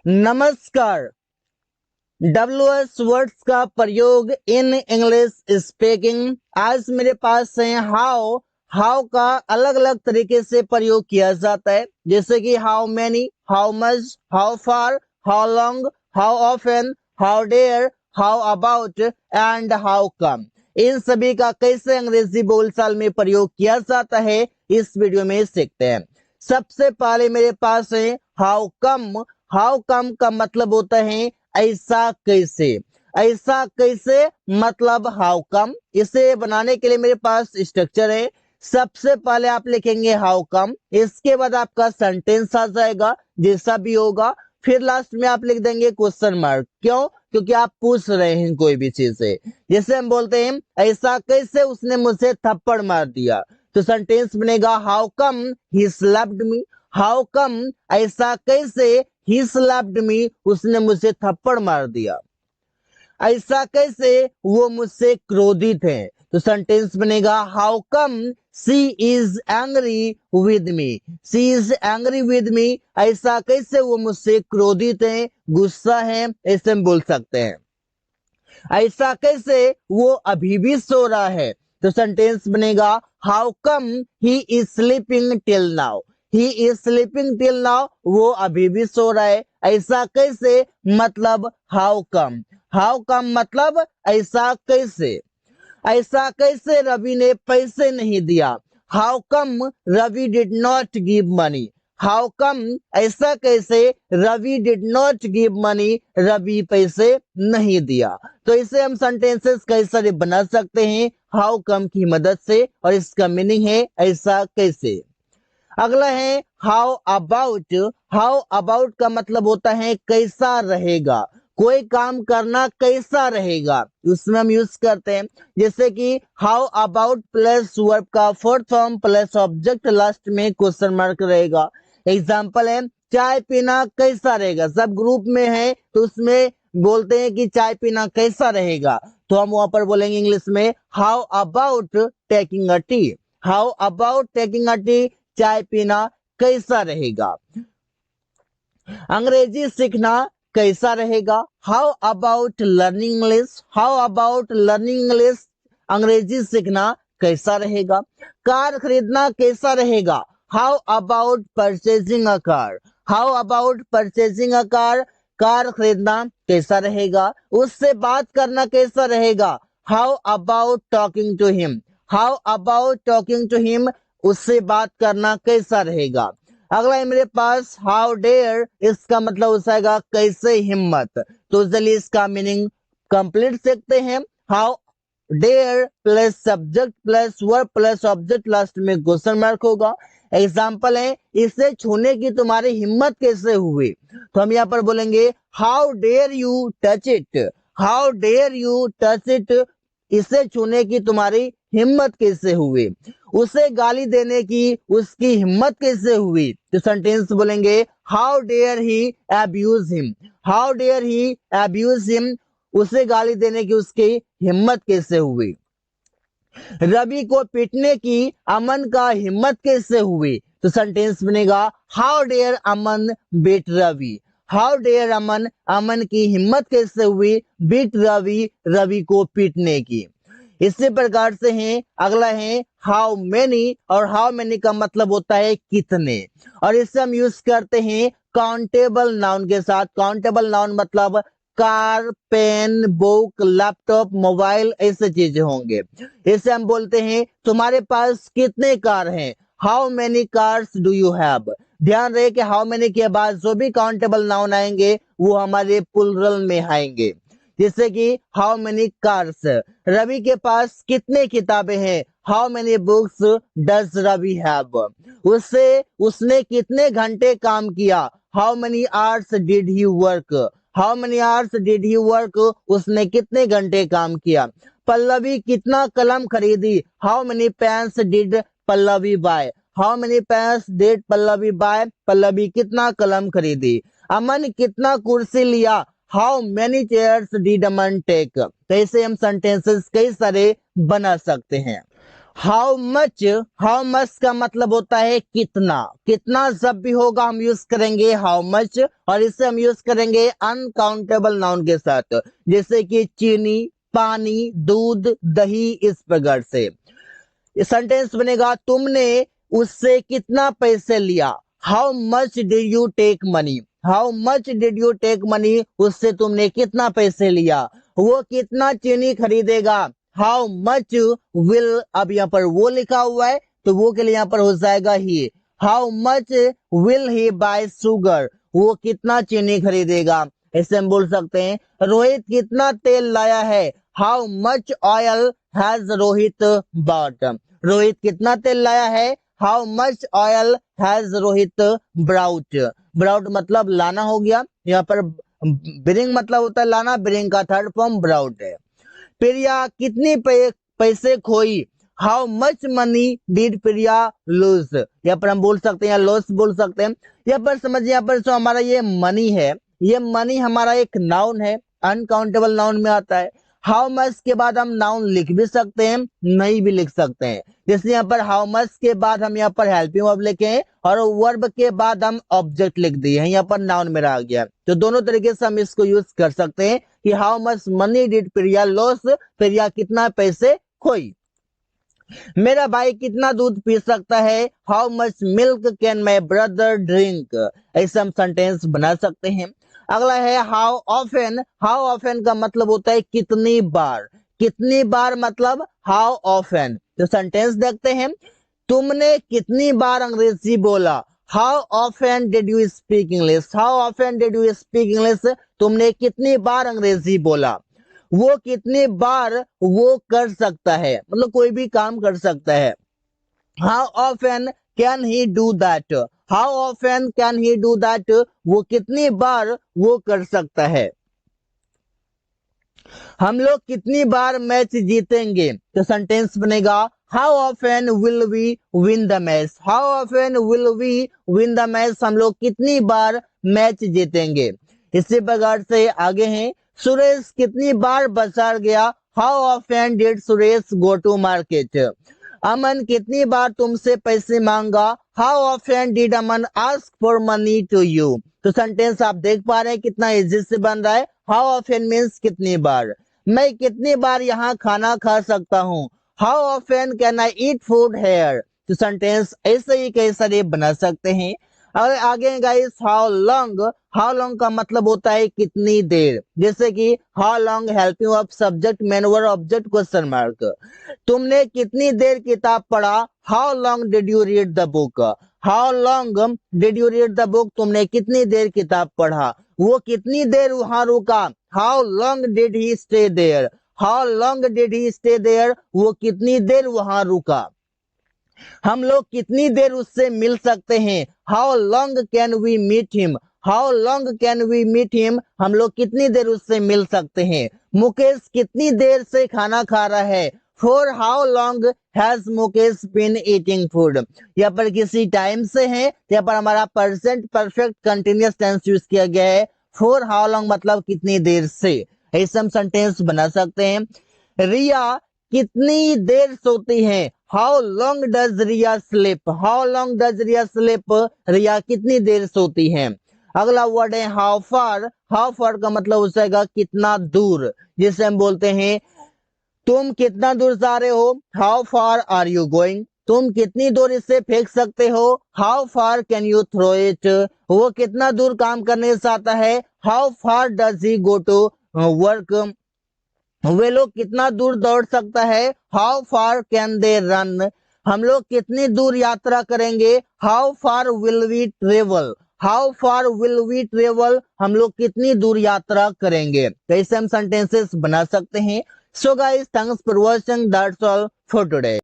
नमस्कार। WS words का प्रयोग इन इंग्लिश स्पीकिंग। आज मेरे पास है हाउ। हाउ का अलग अलग तरीके से प्रयोग किया जाता है, जैसे कि how many, how much, how far, how long, how often, how dare, how about and how come. इन सभी का कैसे अंग्रेजी बोलचाल में प्रयोग किया जाता है इस वीडियो में सीखते हैं। सबसे पहले मेरे पास है हाउ कम। हाउ कम का मतलब होता है ऐसा कैसे। ऐसा कैसे मतलब हाउ कम। इसे बनाने के लिए मेरे पास स्ट्रक्चर है। सबसे पहले आप लिखेंगे हाउ कम, इसके बाद आपका सेंटेंस आ जाएगा जैसा भी होगा। फिर लास्ट में आप लिख देंगे क्वेश्चन मार्क। क्यों? क्योंकि आप पूछ रहे हैं कोई भी चीज से। जैसे हम बोलते हैं ऐसा कैसे उसने मुझे थप्पड़ मार दिया, तो सेंटेंस बनेगा how come he slapped me. How come ऐसा कैसे ही स्लैप्ड मी उसने मुझे थप्पड़ मार दिया। ऐसा कैसे वो मुझसे क्रोधित है, तो सेंटेंस बनेगा how come she is angry with me. She is angry with me ऐसा कैसे वो मुझसे क्रोधित है, गुस्सा है, ऐसे हम बोल सकते हैं। ऐसा कैसे वो अभी भी सो रहा है, तो सेंटेंस बनेगा how come he is sleeping till now. He is sleeping till now वो अभी भी सो रहा है। ऐसा कैसे मतलब हाउ कम। हाउ कम मतलब ऐसा कैसे। ऐसा कैसे रवि ने पैसे नहीं दिया। How come Ravi did not give money. How come ऐसा कैसे Ravi did not give money Ravi पैसे नहीं दिया। तो इसे हम सेंटेंसेस कैसे बना सकते हैं हाउ कम की मदद से, और इसका मीनिंग है ऐसा कैसे। अगला है हाउ अबाउट। हाउ अबाउट का मतलब होता है कैसा रहेगा। कोई काम करना कैसा रहेगा उसमें हम यूज करते हैं, जैसे कि हाउ अबाउट प्लस वर्ब का fourth form plus object last में क्वेश्चन मार्क रहेगा। एग्जाम्पल है चाय पीना कैसा रहेगा। सब ग्रुप में है तो उसमें बोलते हैं कि चाय पीना कैसा रहेगा, तो हम वहां पर बोलेंगे इंग्लिश में how about taking a tea. How about taking a tea चाय पीना कैसा रहेगा। अंग्रेजी सीखना कैसा रहेगा। How about learning English. How about learning English अंग्रेजी सीखना कैसा रहेगा। कार खरीदना कैसा रहेगा। How about purchasing a car. How about purchasing a car car खरीदना कैसा रहेगा। उससे बात करना कैसा रहेगा। How about talking to him. How about talking to him उससे बात करना कैसा रहेगा। अगला है मेरे पास हाउ डेयर। इसका मतलब हो जाएगा कैसे हिम्मत। तो चलिए इसका मीनिंग कंप्लीट सीखते हैं। How dare plus subject plus verb plus object last में क्वेश्चन मार्क होगा। एग्जाम्पल है इसे छूने की तुम्हारी हिम्मत कैसे हुई, तो हम यहाँ पर बोलेंगे how dare you touch it. How dare you touch it इसे छूने की तुम्हारी हिम्मत कैसे हुई। उसे गाली देने की उसकी हिम्मत कैसे हुई, तो सेंटेंस बोलेंगे how dare he abuse him. How dare he abuse him उसे गाली देने की उसकी हिम्मत कैसे हुई। रवि को पीटने की अमन का हिम्मत कैसे हुई, तो सेंटेंस बनेगा how dare Aman beat Ravi. How dare Aman Aman की हिम्मत कैसे हुई बीट रवि रवि को पीटने की। इसी प्रकार से है अगला है हाउ मेनी। और हाउ मेनी का मतलब होता है कितने, और इसे हम यूज करते हैं काउंटेबल नाउन के साथ। काउंटेबल नाउन मतलब car, pen, book, laptop, mobile ऐसे चीजें होंगे। इसे हम बोलते हैं तुम्हारे पास कितने कार हैं। How many cars do you have. ध्यान रहे कि हाउ मेनी के बाद जो भी काउंटेबल नाउन आएंगे वो हमारे प्लूरल में आएंगे, जैसे कि हाउ मेनी कार्स। रवि के पास कितने किताबें हैं। How many books does Ravi have. उससे उसने कितने घंटे काम किया। How many hours did he work. How many hours did he work उसने कितने घंटे काम किया। पल्लवी कितना कलम खरीदी। How many pens did Pallavi buy. How many pens did Pallavi buy Pallavi कितना कलम खरीदी। अमन कितना कुर्सी लिया। How many chairs did Aman take. तो ऐसे हम सेंटेंसेस कई सारे बना सकते हैं। हाउ मच का मतलब होता है कितना। कितना जब भी होगा हम यूज करेंगे हाउ मच, और इसे हम यूज करेंगे अनकाउंटेबल नाउन के साथ, जैसे कि चीनी, पानी, दूध, दही, इस प्रकार से। सेंटेंस बनेगा तुमने उससे कितना पैसे लिया। How much did you take money. How much did you take money, उससे तुमने कितना पैसे लिया। वो कितना चीनी खरीदेगा। हाउ मच विल, अब यहाँ पर वो लिखा हुआ है तो वो के लिए यहाँ पर हो जाएगा ही। How much will he buy sugar, वो कितना चीनी खरीदेगा। ऐसे हम बोल सकते हैं रोहित कितना तेल लाया है। How much oil has Rohit bought. Rohit कितना तेल लाया है। How much oil has Rohit brought. Brought मतलब लाना हो गया, यहाँ पर ब्रिंग मतलब होता है लाना, ब्रिंग का थर्ड फॉर्म ब्राउट है। प्रिया कितनी पैसे खोई। How much money did Priya lose. यहाँ पर हम बोल सकते हैं, लॉस बोल सकते हैं। यहाँ पर समझिए, यहाँ पर जो हमारा ये मनी है, ये मनी हमारा एक नाउन है, अनकाउंटेबल नाउन में आता है। हाउ मच के बाद हम नाउन लिख भी सकते हैं, नहीं भी लिख सकते हैं। जैसे यहाँ पर हाउ मच के बाद हम यहाँ पर हेल्पिंग वर्ब लिखे हैं, और वर्ब के बाद हम ऑब्जेक्ट लिख दिए हैं, यहाँ पर नाउन मेरा आ गया। तो दोनों तरीके से हम इसको यूज कर सकते हैं कि how much money did Priya loss, Priya कितना पैसे खोई। मेरा भाई कितना दूध पी सकता है। How much milk can my brother drink. ऐसे हम सेंटेंस बना सकते हैं। अगला है हाउ ऑफन। हाउ ऑफन का मतलब होता है कितनी बार। कितनी बार मतलब हाउ ऑफन। तो सेंटेंस देखते हैं, तुमने कितनी बार अंग्रेजी बोला। How often did you speak English. How often did you speak English, तुमने कितनी बार अंग्रेजी बोला। वो कितनी बार वो कर सकता है, मतलब कोई भी काम कर सकता है। How often can he do that. How often can he do that, वो कितनी बार वो कर सकता है। हम लोग कितनी बार मैच जीतेंगे। तो सेंटेंस बनेगा how often will we win the match. How often will we win the match, हम लोग कितनी बार मैच जीतेंगे। इसी प्रकार से आगे हैं, सुरेश कितनी बार बाजार गया। How often did Suresh go to market. Aman कितनी बार तुमसे पैसे मांगा। How often did Aman ask for money to you. तो सेंटेंस आप देख पा रहे हैं कितना इजी से बन रहा है। हाउ ऑफन मीन्स कितनी बार। मैं कितनी बार यहाँ खाना खा सकता हूँ। How often can I eat food here. तो सेंटेंस ऐसे ही कई सारे बना सकते हैं। और आगे guys how long. How long का मतलब होता है कितनी देर, जैसे कि how long helping of subject main verb object question mark. तुमने कितनी देर किताब पढ़ा। How long did you read the book. How long did you read the book, तुमने कितनी देर किताब पढ़ा। वो कितनी देर वहां रुका। How long did he stay there. How long did he stay there, वो कितनी देर वहां रुका। हम लोग कितनी देर उससे मिल सकते हैं। How long can we meet him. How long can we meet him, हम लोग कितनी देर उससे मिल सकते हैं। मुकेश कितनी देर से खाना खा रहा है। For how long has Mukesh been eating food. यहाँ पर किसी टाइम से है, यहाँ पर हमारा present perfect continuous tense use किया गया है। फॉर हाउ लॉन्ग मतलब कितनी देर से। ऐसे हम सेंटेंस बना सकते हैं। रिया कितनी देर सोती है। How long does Riya sleep. How long does Riya sleep, Riya कितनी देर सोती है। अगला वर्ड है हाउ फार। हाउ फार का मतलब हो जाएगा कितना दूर, जिसे हम बोलते हैं तुम कितना दूर जा रहे हो। How far are you going. तुम कितनी दूर इसे फेंक सकते हो। How far can you throw it. वो कितना दूर काम करने से आता है। How far does he go to work. वे लोग कितना दूर दौड़ सकता है। How far can they run. हम लोग कितनी दूर यात्रा करेंगे। How far will we travel. How far will we travel, हम लोग कितनी दूर यात्रा करेंगे। कैसे हम सेंटेंसेस बना सकते हैं। So guys thanks for watching, that's all for today.